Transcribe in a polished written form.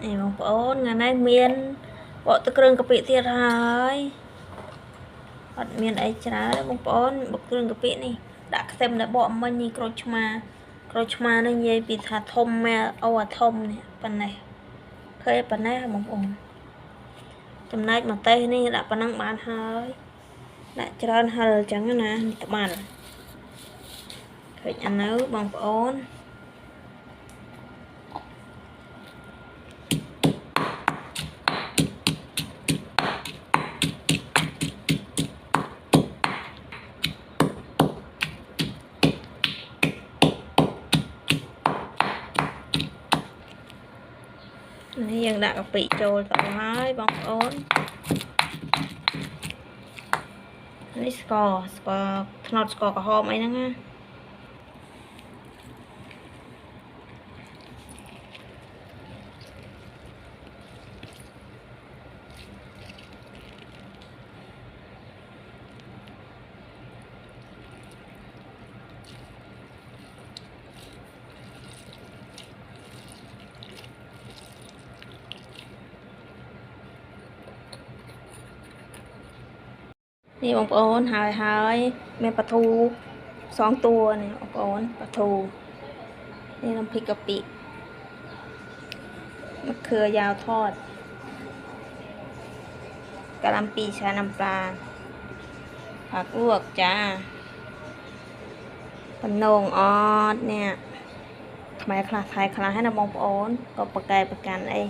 นี่บางปอนงานnày miên bộตะเครื่องกะปิเตียดหายอดเมียนไอจ้าบางปอนบกเครื่องกะปินี่ดักเต็มเลยบอกมันนี่โครชมานี่ยัยปีถาทมแม่เอาอะทมเนี่ยปันไหนเคยปันไหนบางปอนจำนายมาเต้นี่ดักปนังบานหายดักจานหายจังนะตะมันเคยอันนู้บางปอนนี่ยังดักกะปิโจลต่อให้บางปอนนี่สกอร์ถนอดสกอร์กับหอมไอ้นั่นไงนี่บางปอนหายแม่ปลาทู2 ตัวนี่บางปอนปลาทูนี่น้ำพริกกะปิมะเขือยาวทอดกะหล่ำปีชาน้ำปลาผักลวกจ้าปนงออดเนี่ยทำไมคลาไทยคลาให้นะบองปอนก็ประกายประกันไอ้